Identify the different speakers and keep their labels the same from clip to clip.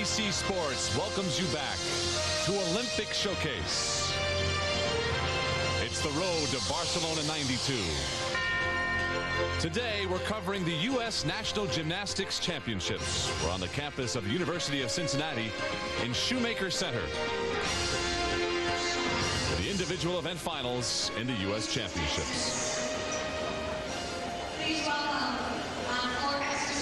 Speaker 1: NBC Sports welcomes you back to Olympic Showcase. It's the road to Barcelona 92. Today, we're covering the U.S. National Gymnastics Championships. We're on the campus of the University of Cincinnati in Shoemaker Center. The individual event finals in the U.S. Championships.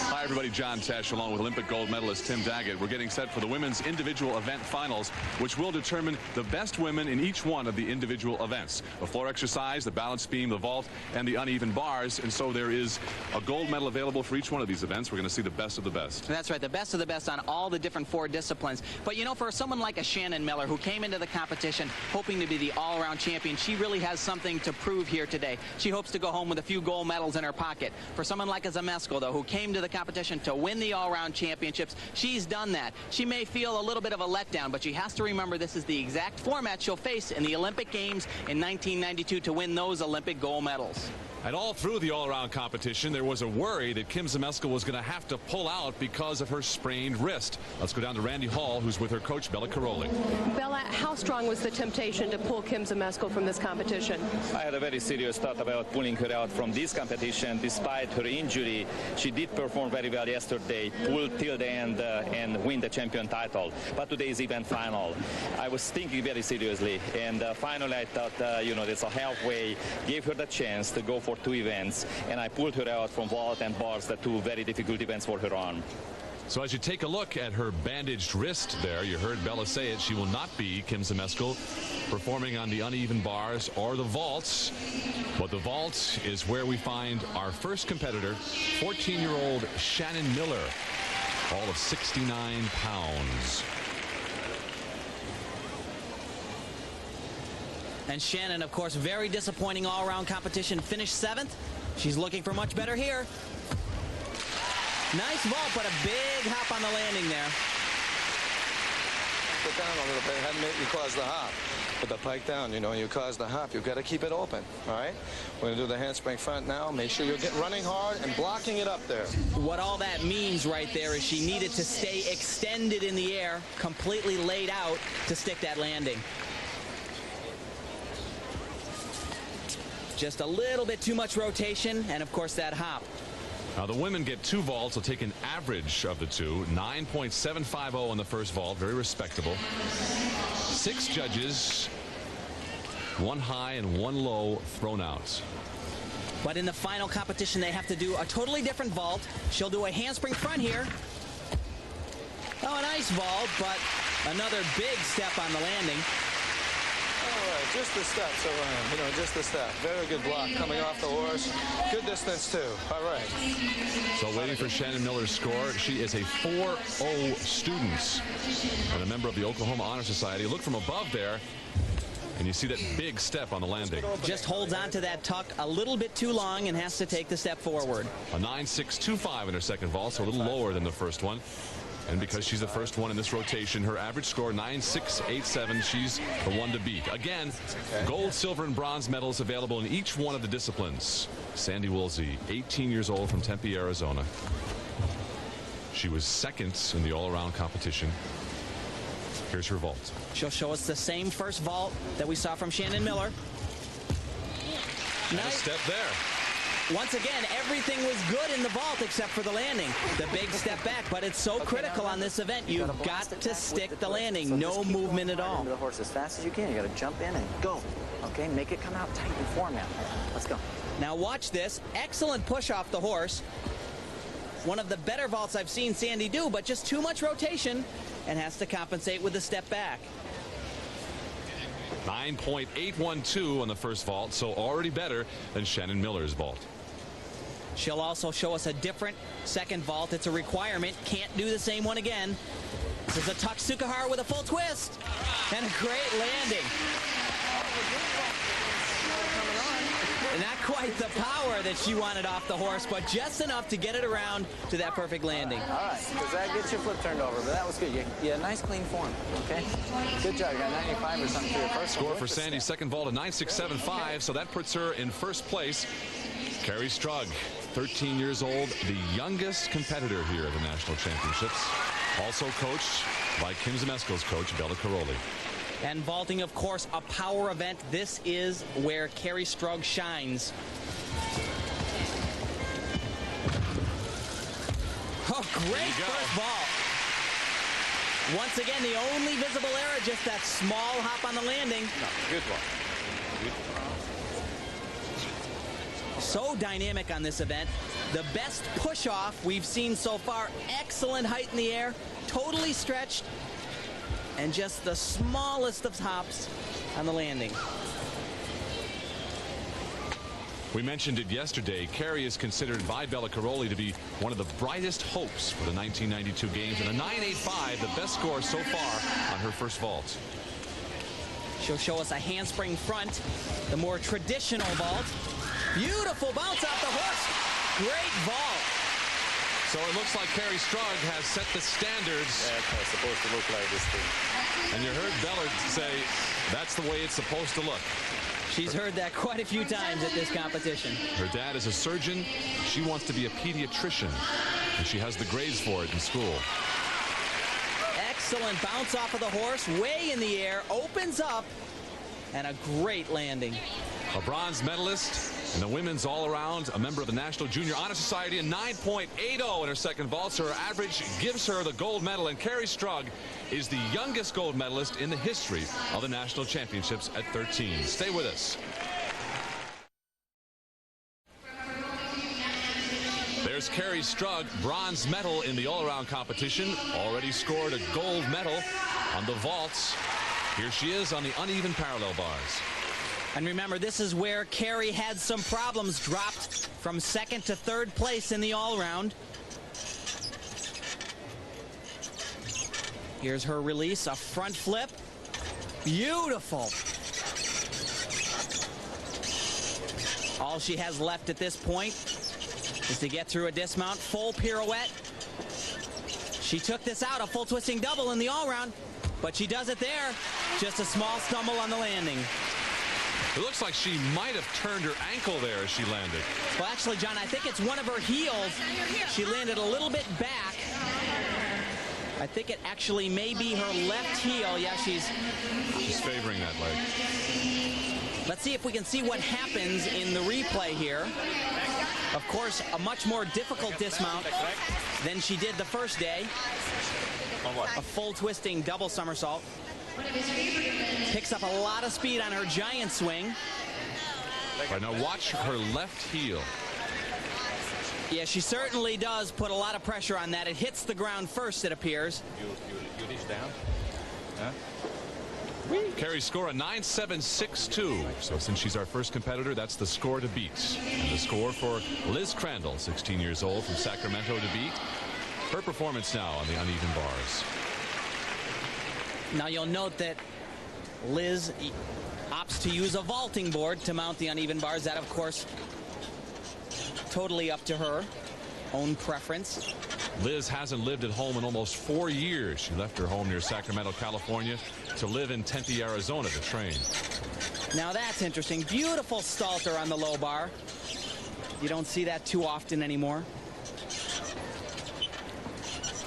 Speaker 1: Hi, everybody. John Tesh, along with Olympic gold medalist Tim Daggett. We're getting set for the women's individual event finals, which will determine the best women in each one of the individual events. The floor exercise, the balance beam, the vault, and the uneven bars. And so there is a gold medal available for each one of these events. We're going to see the best of the best.
Speaker 2: That's right, the best of the best on all the different four disciplines. But, you know, for someone like a Shannon Miller, who came into the competition hoping to be the all-around champion, she really has something to prove here today. She hopes to go home with a few gold medals in her pocket. For someone like a Zamesco, though, who came to the competition to win the all-around championships, she's done that. She may feel a little bit of a letdown, but she has to remember this is the exact format she'll face in the Olympic Games in 1992 to win those Olympic gold medals.
Speaker 1: And all through the all-around competition, there was a worry that Kim Zamesco was going to have to pull out because of her sprained wrist. Let's go down to Randy Hall, who's with her coach, Bella Caroli.
Speaker 3: Bella, how strong was the temptation to pull Kim Zamesco from this competition?
Speaker 4: I had a very serious thought about pulling her out from this competition. Despite her injury, she did perform very well yesterday, pulled till the end and win the champion title. But today's event final, I was thinking very seriously, and finally I thought, you know, there's a halfway, gave her the chance to go for two events, and I pulled her out from vault and bars, the two very difficult events for her arm.
Speaker 1: So as you take a look at her bandaged wrist there, you heard Bella say it, she will not be, Kim Zamesco, performing on the uneven bars or the vaults. But the vault is where we find our first competitor, 14-year-old Shannon Miller, all of 69 pounds.
Speaker 2: And Shannon, of course, very disappointing all-around competition, finished 7th. She's looking for much better here. Nice vault, but a big hop on the landing there.
Speaker 5: Put down a little bit. You caused the hop. Put the pike down, you know, you caused the hop. You've got to keep it open, all right? We're going to do the handspring front now. Make sure you're running hard and blocking it up there.
Speaker 2: What all that means right there is she needed to stay extended in the air, completely laid out to stick that landing. Just a little bit too much rotation, and of course that hop.
Speaker 1: Now the women get 2 vaults. They'll take an average of the two. 9.750 on the first vault, very respectable. 6 judges, 1 high and 1 low thrown out.
Speaker 2: But in the final competition, they have to do a totally different vault. She'll do a handspring front here. Oh, a nice vault, but another big step on the landing.
Speaker 5: All right, just the steps around, you know, just the step. Very good block coming off the horse. Good distance, too. All right.
Speaker 1: So waiting for Shannon Miller's score. She is a 4.0 student and a member of the Oklahoma Honor Society. Look from above there, and you see that big step on the landing.
Speaker 2: Just holds on to that tuck a little bit too long and has to take the step forward.
Speaker 1: A 9.625 in her second vault, so a little lower than the first one. And because she's the first one in this rotation, her average score 9.687. She's the one to beat. Again, gold, silver, and bronze medals available in each one of the disciplines. Sandy Woolsey, 18 years old, from Tempe, Arizona. She was second in the all-around competition. Here's her vault.
Speaker 2: She'll show us the same first vault that we saw from Shannon Miller.
Speaker 1: And a step there.
Speaker 2: Once again, everything was good in the vault except for the landing. The big step back, but it's so critical on this event. You've got to stick the landing. No movement at all.
Speaker 6: The horse as fast as you can. You got to jump in and go. Okay, make it come out tight in format. Let's go.
Speaker 2: Now watch this. Excellent push off the horse. One of the better vaults I've seen Sandy do, but just too much rotation and has to compensate with the step back.
Speaker 1: 9.812 on the first vault, so already better than Shannon Miller's vault.
Speaker 2: She'll also show us a different second vault. It's a requirement. Can't do the same one again. This is a tuck Sukahara with a full twist. And a great landing. Not quite the power that she wanted off the horse, but just enough to get it around to that perfect landing.
Speaker 6: All right, because that gets your foot turned over, but that was good. You had a nice clean form, okay? Good job. You got 95 or something for your first
Speaker 1: score for Sandy's second vault, a 9.675, so that puts her in first place. Carrie Strug, 13 years old, the youngest competitor here at the National Championships. Also coached by Kim Zemeskel's coach, Bella Caroli.
Speaker 2: And vaulting, of course, a power event. This is where Carrie Strug shines. Oh, great first vault. Once again, the only visible error, just that small hop on the landing.
Speaker 6: No, good one.
Speaker 2: So dynamic on this event. The best push-off we've seen so far. Excellent height in the air, totally stretched, and just the smallest of hops on the landing.
Speaker 1: We mentioned it yesterday. Carrie is considered by Bella Caroli to be one of the brightest hopes for the 1992 games, and a 9.85, the best score so far on her first vault.
Speaker 2: She'll show us a handspring front, the more traditional vault. Beautiful bounce off the horse. Great vault.
Speaker 1: So it looks like Carrie Strug has set the standards.
Speaker 4: Yeah, it's supposed to look like this thing.
Speaker 1: And you heard Bella say that's the way it's supposed to look.
Speaker 2: She's heard that quite a few times at this competition.
Speaker 1: Her dad is a surgeon. She wants to be a pediatrician, and she has the grades for it in school.
Speaker 2: Excellent bounce off of the horse, way in the air, opens up, and a great landing.
Speaker 1: A bronze medalist in the women's all-around, a member of the National Junior Honor Society, and 9.80 in her second vault. So her average gives her the gold medal, and Carrie Strug is the youngest gold medalist in the history of the national championships at 13. Stay with us. There's Carrie Strug, bronze medal in the all-around competition, already scored a gold medal on the vaults. Here she is on the uneven parallel bars.
Speaker 2: And remember, this is where Carrie had some problems, dropped from second to third place in the all-around. Here's her release, a front flip. Beautiful. All she has left at this point is to get through a dismount, full pirouette. She took this out, a full twisting double in the all-round, but she does it there. Just a small stumble on the landing.
Speaker 1: It looks like she might have turned her ankle there as she landed.
Speaker 2: Well, actually, John, I think it's one of her heels. She landed a little bit back. I think it actually may be her left heel. Yeah, she's
Speaker 1: favoring that leg.
Speaker 2: Let's see if we can see what happens in the replay here. Of course, a much more difficult dismount than she did the first day. A full twisting double somersault. Picks up a lot of speed on her giant swing.
Speaker 1: Right, now watch her left heel.
Speaker 2: Yeah, she certainly does put a lot of pressure on that. It hits the ground first, it appears.
Speaker 4: You reach down? Huh?
Speaker 1: Carrie's score a 9.762. So since she's our first competitor, that's the score to beat. And the score for Liz Crandall, 16 years old, from Sacramento, to beat. Her performance now on the uneven bars.
Speaker 2: Now you'll note that Liz opts to use a vaulting board to mount the uneven bars. That, of course, totally up to her own preference.
Speaker 1: Liz hasn't lived at home in almost 4 years. She left her home near Sacramento, California, to live in Tempe, Arizona to train.
Speaker 2: Now that's interesting. Beautiful stalter on the low bar. You don't see that too often anymore.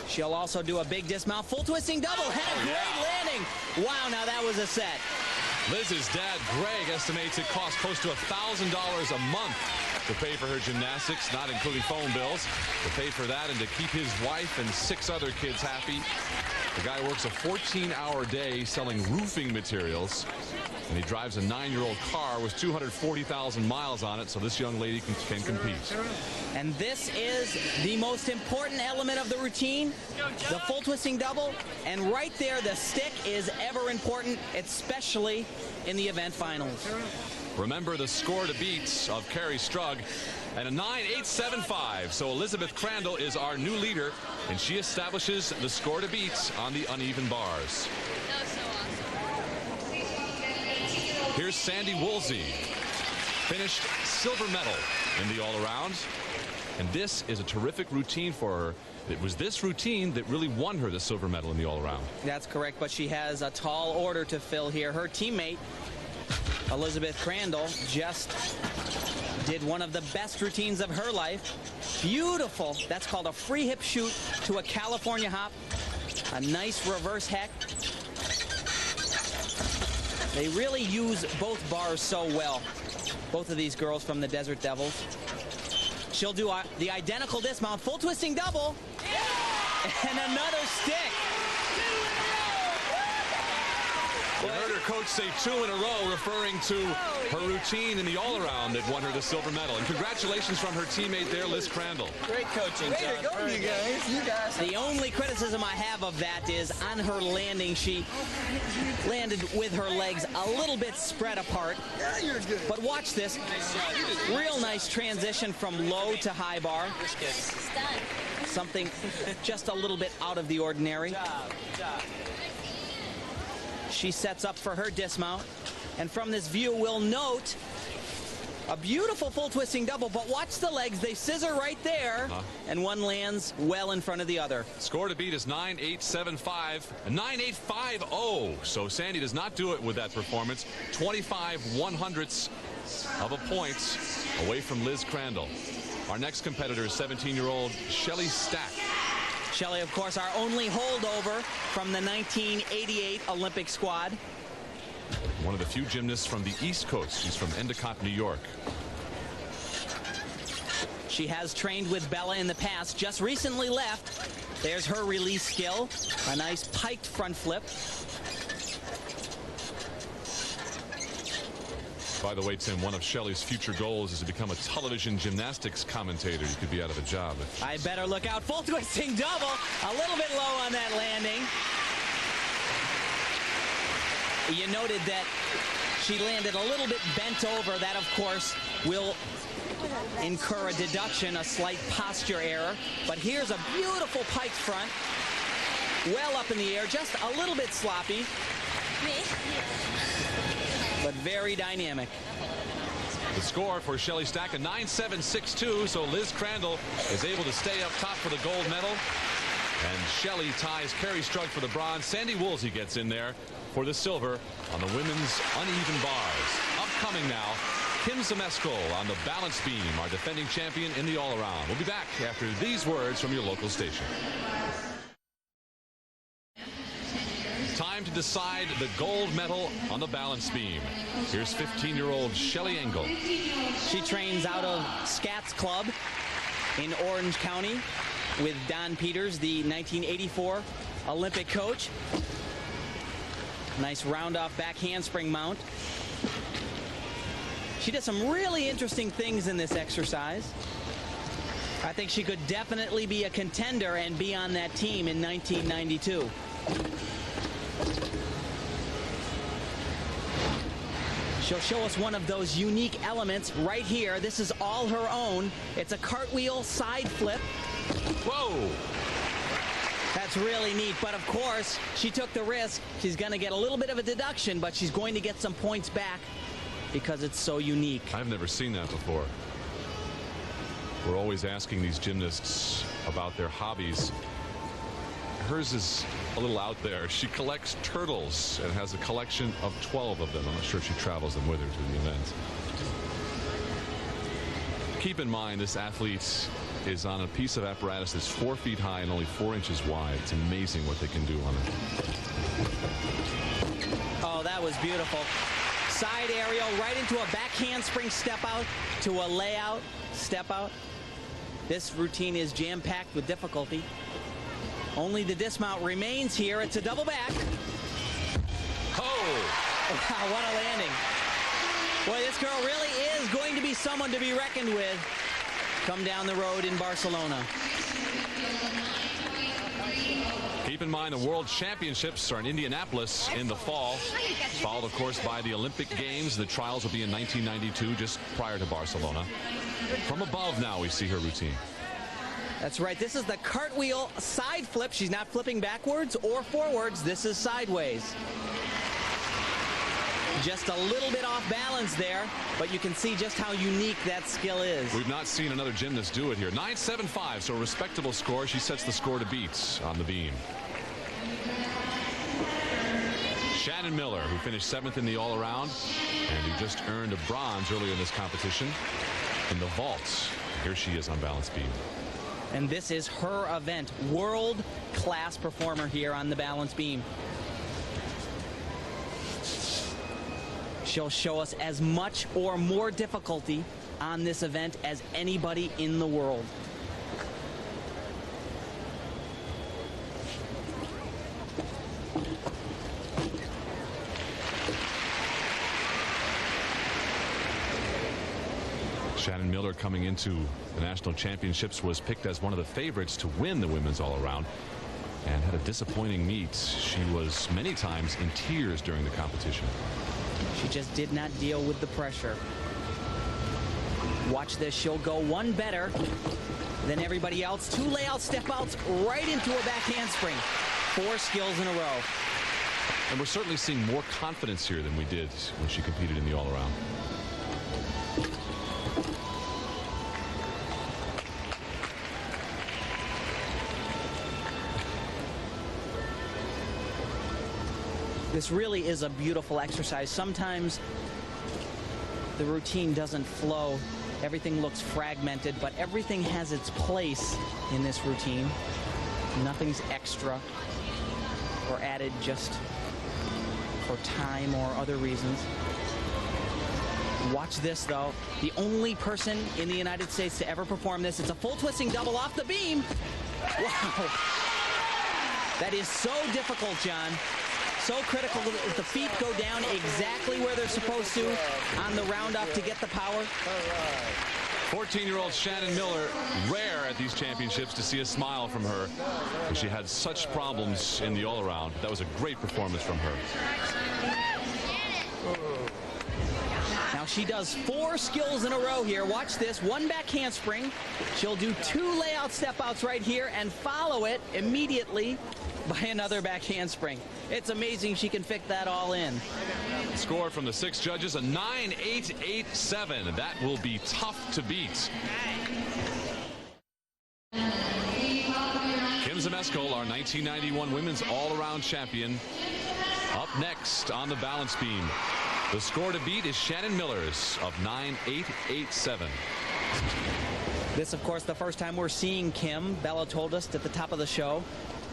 Speaker 2: She'll also do a big dismount, full twisting double, had a great landing. Wow, now that was a set.
Speaker 1: Liz's dad, Greg, estimates it costs close to $1,000 a month to pay for her gymnastics, not including phone bills, to pay for that and to keep his wife and 6 other kids happy. The guy works a 14-hour day selling roofing materials, and he drives a 9-year-old car with 240,000 miles on it, so this young lady can compete.
Speaker 2: And this is the most important element of the routine, the full twisting double. And right there, the stick is ever important, especially in the event finals.
Speaker 1: Remember the score to beat of Carrie Strug, and a 9.875. So Elizabeth Crandall is our new leader, and she establishes the score to beat on the uneven bars. Here's Sandy Woolsey, finished silver medal in the all-around, and this is a terrific routine for her. It was this routine that really won her the silver medal in the all-around.
Speaker 2: That's correct, but she has a tall order to fill here. Her teammate, Elizabeth Crandall, just did one of the best routines of her life. Beautiful. That's called a free hip shoot to a California hop. A nice reverse heck. They really use both bars so well. Both of these girls from the Desert Devils. She'll do the identical dismount, full twisting double, and another stick.
Speaker 1: You heard her coach say 2 in a row, referring to her routine in the all-around that won her the silver medal. And congratulations from her teammate there, Liz Crandall.
Speaker 6: Great coaching, John.
Speaker 5: Way to go, you guys. You guys.
Speaker 2: The only criticism I have of that is on her landing, she landed with her legs a little bit spread apart.
Speaker 5: Yeah, you're good.
Speaker 2: But watch this. Real nice transition from low to high bar. Something just a little bit out of the ordinary.
Speaker 6: Good job.
Speaker 2: She sets up for her dismount. And from this view, we'll note a beautiful full twisting double. But watch the legs. They scissor right there. And one lands well in front of the other.
Speaker 1: Score to beat is 9.875, 9.850. So Sandy does not do it with that performance. 25 100ths of a point away from Liz Crandall. Our next competitor is 17-year-old Shelley Stack.
Speaker 2: Shelley, of course, our only holdover from the 1988 Olympic squad.
Speaker 1: One of the few gymnasts from the East Coast. She's from Endicott, New York.
Speaker 2: She has trained with Bella in the past, just recently left. There's her release skill. A nice piked front flip.
Speaker 1: By the way, Tim, one of Shelley's future goals is to become a television gymnastics commentator. You could be out of a job.
Speaker 2: I better look out. Full twisting double. A little bit low on that landing. You noted that she landed a little bit bent over. That, of course, will incur a deduction, a slight posture error. But here's a beautiful piked front. Well up in the air, just a little bit sloppy. But very dynamic.
Speaker 1: The score for Shelley Stack, a 9.762, so Liz Crandall is able to stay up top for the gold medal. And Shelley ties Carrie Strug for the bronze. Sandy Woolsey gets in there for the silver on the women's uneven bars. Upcoming now, Kim Zmeskal on the balance beam, our defending champion in the all-around. We'll be back after these words from your local station. Time to decide the gold medal on the balance beam. Here's 15-year-old Shelley Engel.
Speaker 2: She trains out of Scats Club in Orange County with Don Peters, the 1984 Olympic coach. Nice round-off back handspring mount. She did some really interesting things in this exercise. I think she could definitely be a contender and be on that team in 1992. She'll show us one of those unique elements right here. This is all her own. It's a cartwheel side flip.
Speaker 1: Whoa!
Speaker 2: That's really neat. But of course, she took the risk. She's going to get a little bit of a deduction, but she's going to get some points back because it's so unique.
Speaker 1: I've never seen that before. We're always asking these gymnasts about their hobbies. Hers is a little out there. She collects turtles and has a collection of 12 of them. I'm not sure if she travels them with her to the event. Keep in mind, this athlete is on a piece of apparatus that's 4 feet high and only 4 inches wide. It's amazing what they can do on it.
Speaker 2: Oh, that was beautiful. Side aerial right into a back handspring step out to a layout step out. This routine is jam-packed with difficulty. Only the dismount remains here. It's a double back.
Speaker 1: Oh!
Speaker 2: Wow, what a landing. Boy, this girl really is going to be someone to be reckoned with come down the road in Barcelona.
Speaker 1: Keep in mind the World Championships are in Indianapolis in the fall, followed of course by the Olympic Games. The trials will be in 1992, just prior to Barcelona. From above now we see her routine.
Speaker 2: That's right. This is the cartwheel side flip. She's not flipping backwards or forwards. This is sideways. Just a little bit off balance there, but you can see just how unique that skill is.
Speaker 1: We've not seen another gymnast do it here. 9.75, so a respectable score. She sets the score to beat on the beam. Shannon Miller, who finished 7th in the all-around and who just earned a bronze earlier in this competition. in the vaults. Here she is on balance beam.
Speaker 2: And this is her event. World-class performer here on the balance beam. She'll show us as much or more difficulty on this event as anybody in the world.
Speaker 1: Shannon Miller, coming into the national championships, was picked as one of the favorites to win the women's all-around and had a disappointing meet. She was many times in tears during the competition.
Speaker 2: She just did not deal with the pressure. Watch this. She'll go one better than everybody else. 2 layout step outs right into a back handspring. 4 skills in a row.
Speaker 1: And we're certainly seeing more confidence here than we did when she competed in the all-around.
Speaker 2: This really is a beautiful exercise. Sometimes the routine doesn't flow. Everything looks fragmented, but everything has its place in this routine. Nothing's extra or added just for time or other reasons. Watch this, though. The only person in the United States to ever perform this. It's a full twisting double off the beam. Wow. That is so difficult, John. So critical that the feet go down exactly where they're supposed to on the round-off to get the power.
Speaker 1: 14-year-old Shannon Miller, rare at these championships to see a smile from her. And she had such problems in the all-around. That was a great performance from her.
Speaker 2: Now she does 4 skills in a row here. Watch this. 1 back handspring. She'll do 2 layout step outs right here and follow it immediately by another back handspring. It's amazing she can fit that all in.
Speaker 1: Score from the 6 judges, a 9.887. That will be tough to beat. Kim Zmeskal, our 1991 women's all-around champion, up next on the balance beam. The score to beat is Shannon Miller's of 9.887.
Speaker 2: This, of course, the first time we're seeing Kim. Bella told us at the top of the show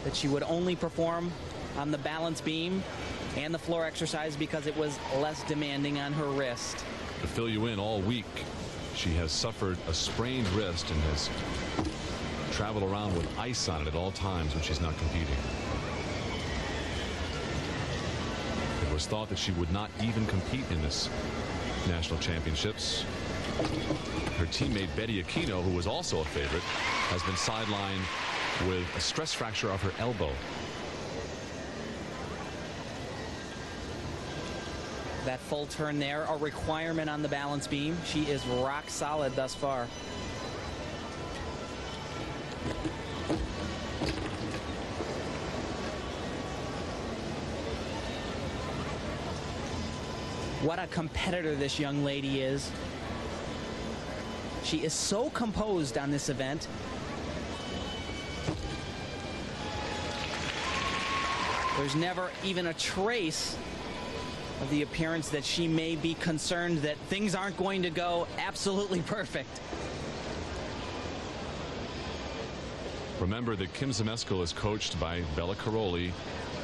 Speaker 2: that she would only perform on the balance beam and the floor exercise because it was less demanding on her wrist.
Speaker 1: To fill you in, all week she has suffered a sprained wrist and has traveled around with ice on it at all times when she's not competing. It was thought that she would not even compete in this national championships. Her teammate Betty Aquino, who was also a favorite, has been sidelined with a stress fracture of her elbow.
Speaker 2: That full turn there, a requirement on the balance beam. She is rock solid thus far. What a competitor this young lady is. She is so composed on this event. There's never even a trace of the appearance that she may be concerned that things aren't going to go absolutely perfect.
Speaker 1: Remember that Kim Zmeskal is coached by Bella Caroli,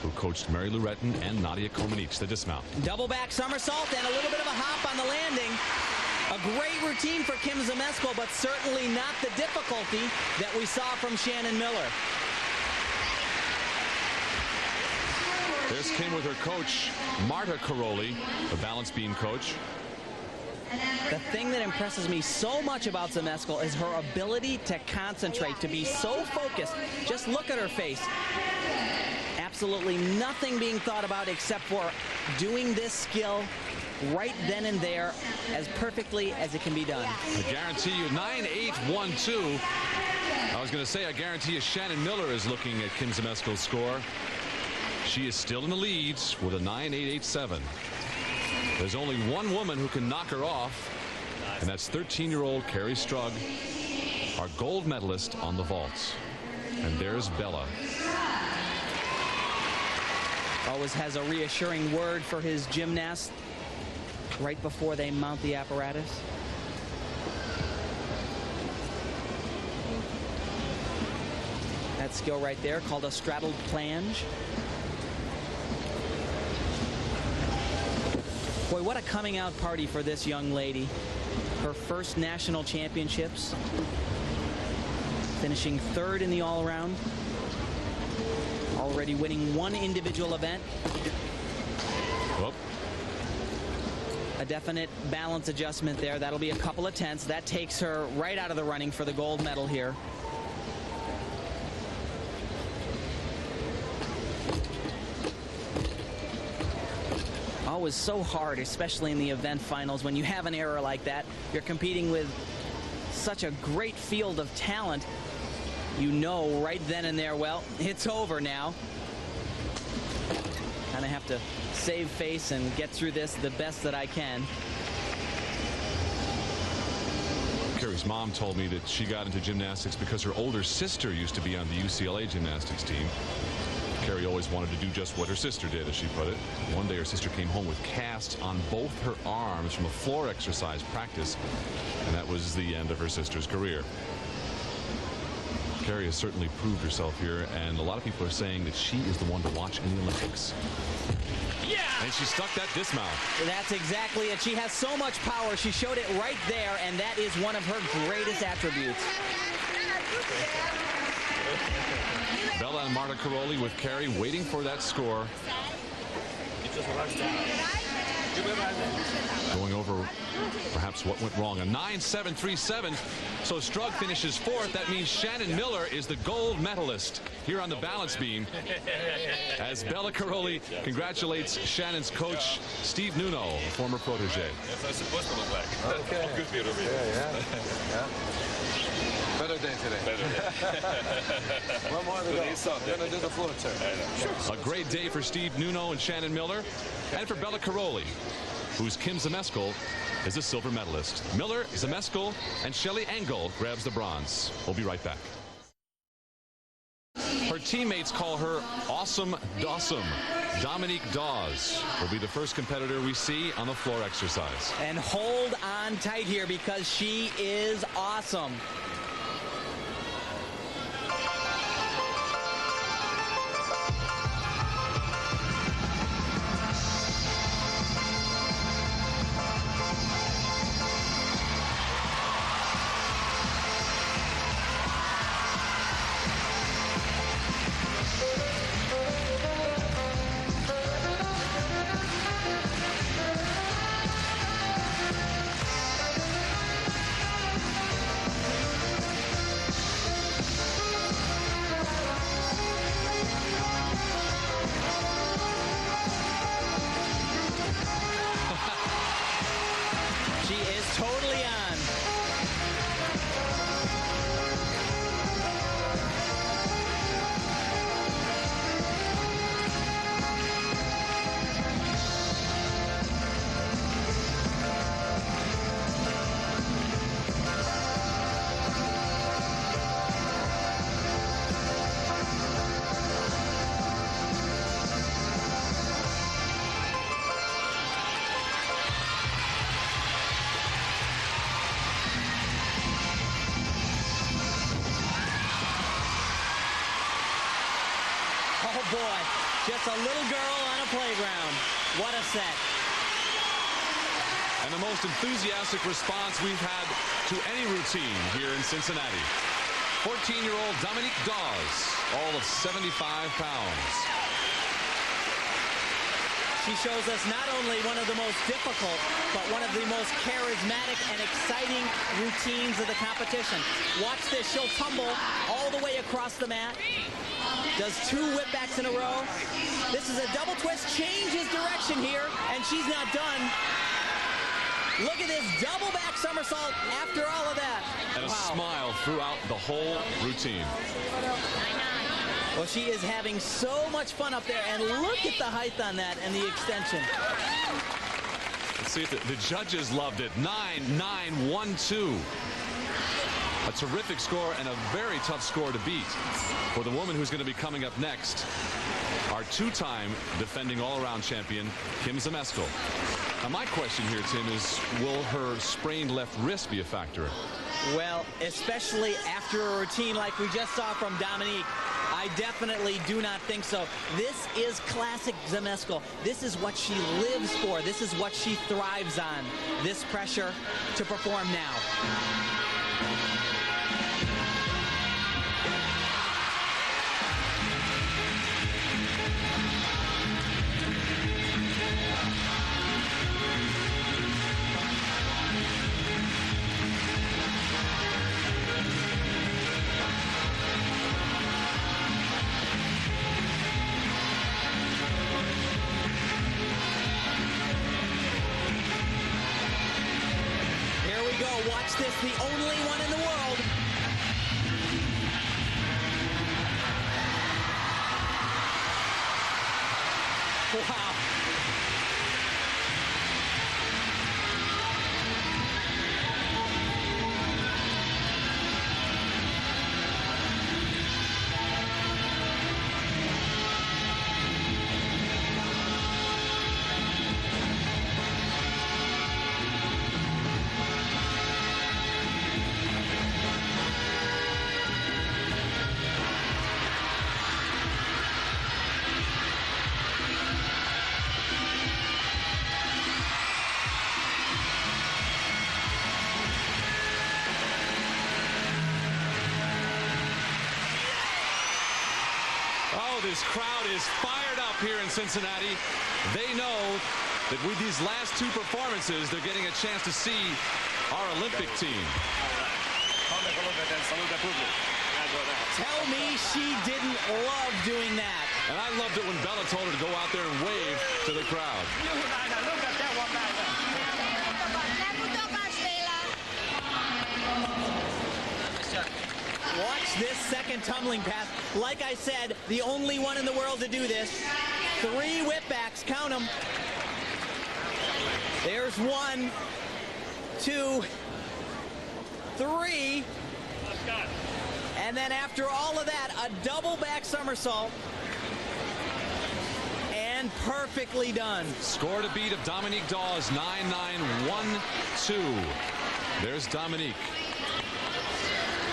Speaker 1: who coached Mary Lou Retton and Nadia Comaneci, the dismount.
Speaker 2: Double back somersault and a little bit of a hop on the landing. A great routine for Kim Zmeskal, but certainly not the difficulty that we saw from Shannon Miller.
Speaker 1: There's Kim with her coach, Marta Caroli, the balance beam coach.
Speaker 2: The thing that impresses me so much about Zmeskal is her ability to concentrate, to be so focused. Just look at her face. Absolutely nothing being thought about except for doing this skill right then and there as perfectly as it can be done.
Speaker 1: I guarantee you 9.812. I was going to say I guarantee you Shannon Miller is looking at Kim Zmeskal's score. She is still in the leads with a 9.887. There's only one woman who can knock her off, and that's 13-year-old Carrie Strug, our gold medalist on the vaults. And there's Bella.
Speaker 2: Always has a reassuring word for his gymnasts right before they mount the apparatus. that skill right there, called a straddled flange. Boy, what a coming out party for this young lady. Her first national championships. Finishing third in the all-around. Already winning one individual event.
Speaker 1: Whoop.
Speaker 2: A definite balance adjustment there. That'll be a couple of tenths. That takes her right out of the running for the gold medal here. Always so hard, especially in the event finals, when you have an error like that. You're competing with such a great field of talent. You know right then and there, well, it's over now. Kind of have to save face and get through this the best that I can.
Speaker 1: Carrie's mom told me that she got into gymnastics because her older sister used to be on the UCLA gymnastics team. Carrie always wanted to do just what her sister did, as she put it. One day her sister came home with casts on both her arms from a floor exercise practice, and that was the end of her sister's career. Carrie has certainly proved herself here, and a lot of people are saying that she is the one to watch in the Olympics.
Speaker 2: Yeah!
Speaker 1: And she stuck that dismount.
Speaker 2: That's exactly it. She has so much power. She showed it right there, and that is one of her greatest attributes.
Speaker 1: Bella and Marta Caroli with Carrie waiting for that score. Going over perhaps what went wrong. A 9.737. So Strug finishes fourth. That means Shannon Miller is the gold medalist here on the balance beam. As Bella Caroli congratulates Shannon's coach, Steve Nuno, former protege.
Speaker 7: That's what it's supposed to look like.
Speaker 5: Okay.
Speaker 7: Good for you, Ruby.
Speaker 5: Yeah. Better day today.
Speaker 7: Better day.
Speaker 5: One more to go. We're going to do the floor turn.
Speaker 1: A great day for Steve Nuno and Shannon Miller, and for Bella Caroli, whose Kim Zmeskal is a silver medalist. Miller, Zmeskal, and Shelly Engel grabs the bronze. We'll be right back. Her teammates call her Awesome Dawsome. Dominique Dawes will be the first competitor we see on the floor exercise.
Speaker 2: And hold on tight here because she is awesome. Boy, just a little girl on a playground. What a set.
Speaker 1: And the most enthusiastic response we've had to any routine here in Cincinnati. 14-year-old Dominique Dawes, all of 75 pounds.
Speaker 2: She shows us not only one of the most difficult, but one of the most charismatic and exciting routines of the competition. Watch this. She'll tumble all the way across the mat. Does 2 whipbacks in a row. This is a double twist. Changes direction here, and she's not done. Look at this double back somersault after all of that.
Speaker 1: And a smile throughout the whole routine.
Speaker 2: Well, she is having so much fun up there, and look at the height on that and the extension.
Speaker 1: Let's see if the judges loved it. 9.912. A terrific score and a very tough score to beat for the woman who's going to be coming up next, our 2-time defending all-around champion, Kim Zmeskal. Now, my question here, Tim, is will her sprained left wrist be a factor?
Speaker 2: Well, especially after a routine like we just saw from Dominique. I definitely do not think so. This is classic Zmeskal. This is what she lives for. This is what she thrives on. This pressure to perform now. Watch this, the only one in the world. Wow.
Speaker 1: This crowd is fired up here in Cincinnati. They know that with these last two performances, they're getting a chance to see our Olympic team.
Speaker 2: Tell me she didn't love doing that.
Speaker 1: And I loved it when Bella told her to go out there and wave to the crowd.
Speaker 2: Watch this second tumbling pass. Like I said, the only one in the world to do this. 3 whipbacks, count them. There's 1, 2, 3. And then after all of that, a double back somersault. And perfectly done.
Speaker 1: Score to beat of Dominique Dawes, 9-9-1-2. There's Dominique.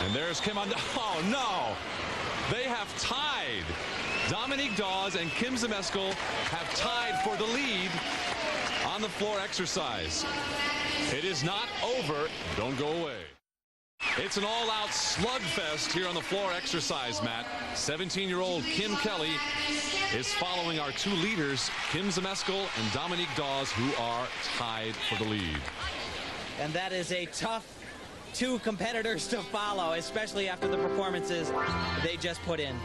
Speaker 1: And there's Kim on. Oh, no. They have tied. Dominique Dawes and Kim Zmeskal have tied for the lead on the floor exercise. It is not over. Don't go away. It's an all-out slugfest here on the floor exercise mat. 17-year-old Kim Kelly is following our 2 leaders, Kim Zmeskal and Dominique Dawes, who are tied for the lead.
Speaker 2: And that is a tough 2 competitors to follow, especially after the performances they just put in.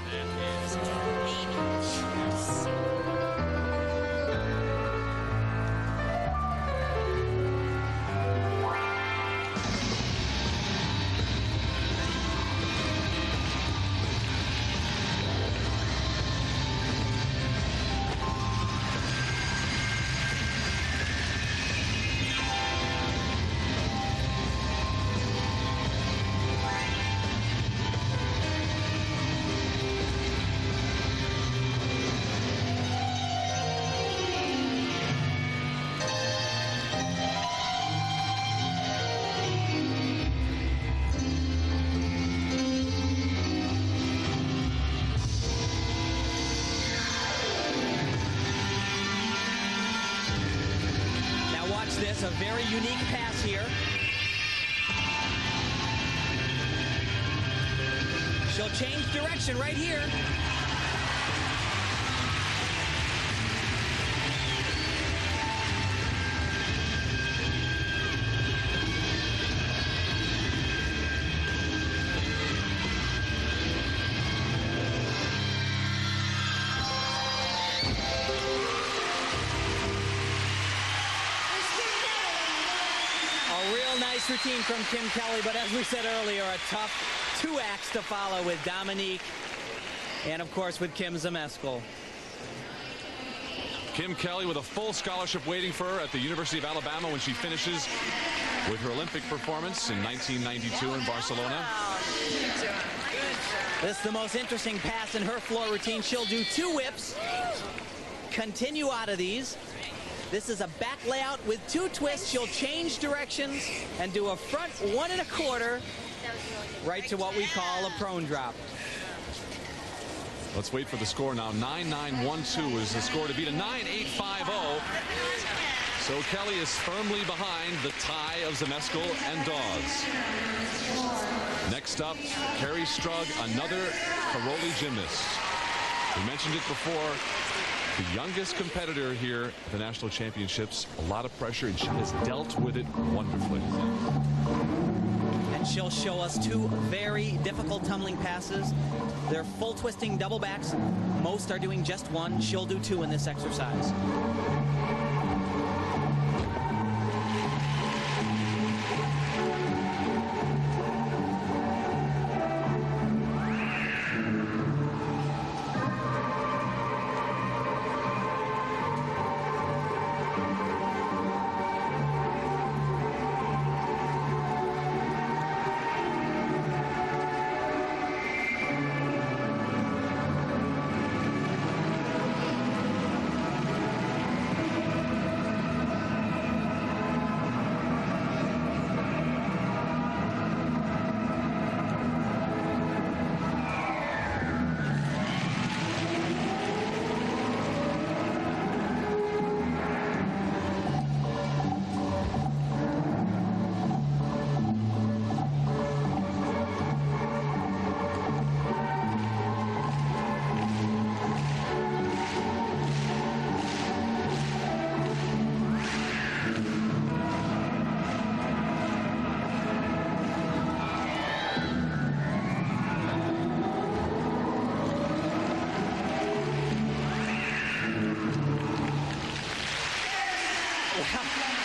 Speaker 2: This a very unique pass here. She'll change direction right here. Nice routine from Kim Kelly, but as we said earlier, a tough 2 acts to follow with Dominique and, of course, with Kim Zmeskal.
Speaker 1: Kim Kelly with a full scholarship waiting for her at the University of Alabama when she finishes with her Olympic performance in 1992 in Barcelona.
Speaker 2: This is the most interesting pass in her floor routine. She'll do 2 whips, continue out of these. This is a back layout with 2 twists. She'll change directions and do a front 1 1/4 right to what we call a prone drop.
Speaker 1: Let's wait for the score now. 9-9-1-2 is the score to beat a 9-8-5-0. So Kelly is firmly behind the tie of Zmeskal and Dawes. Next up, Carrie Strug, another Karolyi gymnast. We mentioned it before. The youngest competitor here at the national championships. A lot of pressure, and she has dealt with it wonderfully.
Speaker 2: And she'll show us two very difficult tumbling passes. They're full twisting double backs. Most are doing just one. She'll do two in this exercise.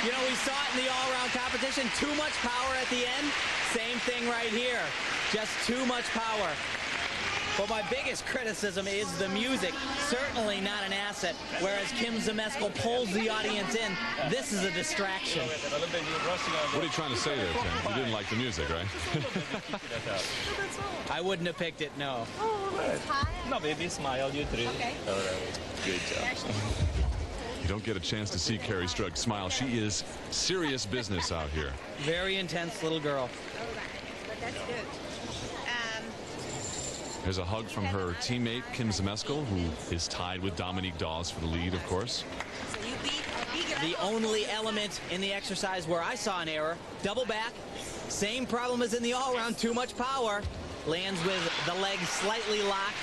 Speaker 2: You know, we saw it in the all-around competition. Too much power at the end. Same thing right here. Just too much power. But my biggest criticism is the music. Certainly not an asset. Whereas Kim Zmeskal pulls the audience in. This is a distraction.
Speaker 1: What are you trying to say there, Tim? You didn't like the music, right?
Speaker 2: I wouldn't have picked it, no.
Speaker 4: No, baby, smile, you three.
Speaker 8: Okay.
Speaker 4: All right. Good job.
Speaker 1: You don't get a chance to see Carrie Strug smile. She is serious business out here.
Speaker 2: Very intense little girl.
Speaker 8: But that's good.
Speaker 1: There's a hug from her teammate, Kim Zmeskal, who is tied with Dominique Dawes for the lead, of course.
Speaker 8: So you beat
Speaker 2: The only element in the exercise where I saw an error, double back, same problem as in the all-round, too much power. Lands with the legs slightly locked.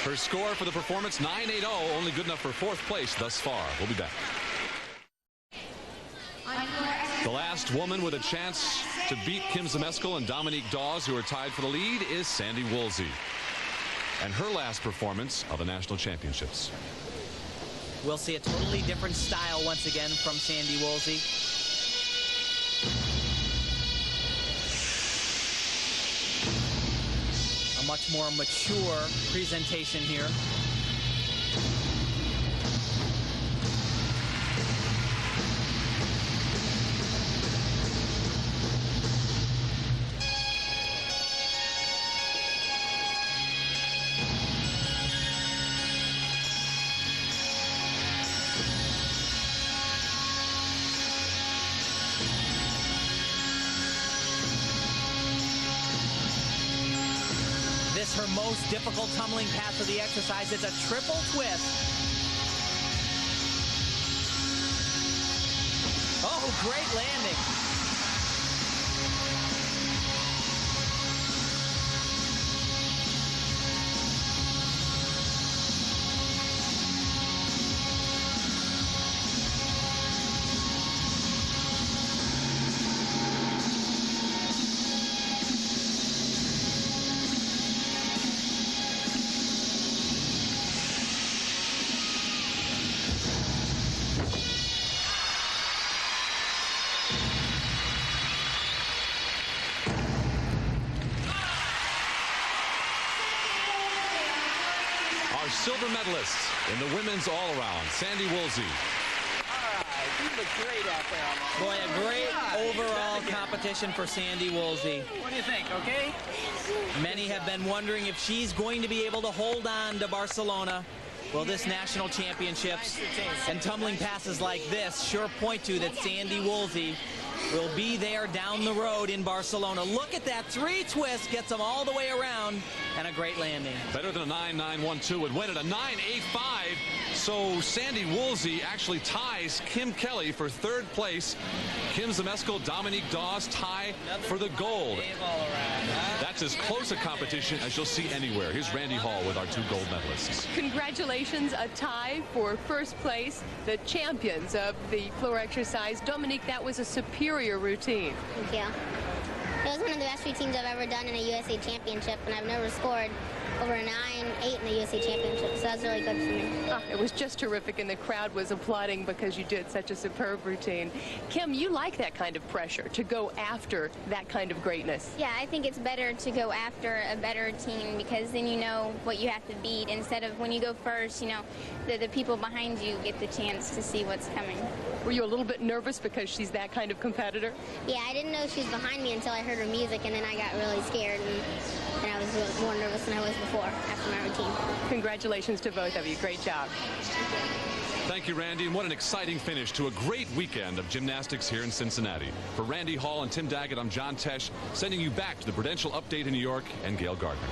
Speaker 1: Her score for the performance, 9-8-0, only good enough for fourth place thus far. We'll be back. The last woman with a chance to beat Kim Zmeskal and Dominique Dawes, who are tied for the lead, is Sandy Woolsey. And her last performance of the national championships.
Speaker 2: We'll see a totally different style once again from Sandy Woolsey. A much more mature presentation here. Her most difficult tumbling pass of the exercise. It's a triple twist. Oh, great landing.
Speaker 1: Silver medalist in the women's all-around, Sandy Woolsey.
Speaker 6: All right, you look great out there.
Speaker 2: Boy, a great overall competition for Sandy Woolsey.
Speaker 6: What do you think, okay?
Speaker 2: Many have been wondering if she's going to be able to hold on to Barcelona. Well, this national championships and tumbling passes like this sure point to that Sandy Woolsey will be there down the road in Barcelona. Look at that three twist, gets them all the way around. And a great landing.
Speaker 1: Better than a 9.912. It went at a 9.85. So Sandy Woolsey actually ties Kim Kelly for third place. Kim Zmeskal, Dominique Dawes tie for the gold. That's as close a competition as you'll see anywhere. Here's Randy Hall with our 2 gold medalists.
Speaker 3: Congratulations, a tie for first place. The champions of the floor exercise. Dominique, that was a superior routine.
Speaker 9: Thank you. It was one of the best routines I've ever done in a USA Championship, and I've never scored over a 9.8 in the USA Championship, so that's really good for me.
Speaker 3: It was just terrific, and the crowd was applauding because you did such a superb routine. Kim, you like that kind of pressure, to go after that kind of greatness.
Speaker 9: Yeah, I think it's better to go after a better team because then you know what you have to beat instead of when you go first, you know, the people behind you get the chance to see what's coming.
Speaker 3: Were you a little bit nervous because she's that kind of competitor?
Speaker 9: Yeah, I didn't know she was behind me until I heard her music, and then I got really scared, and I was more nervous than I was before after my routine.
Speaker 3: Congratulations to both of you. Great job.
Speaker 1: Thank you, Randy, and what an exciting finish to a great weekend of gymnastics here in Cincinnati. For Randy Hall and Tim Daggett, I'm John Tesh, sending you back to the Prudential Update in New York and Gail Gardner.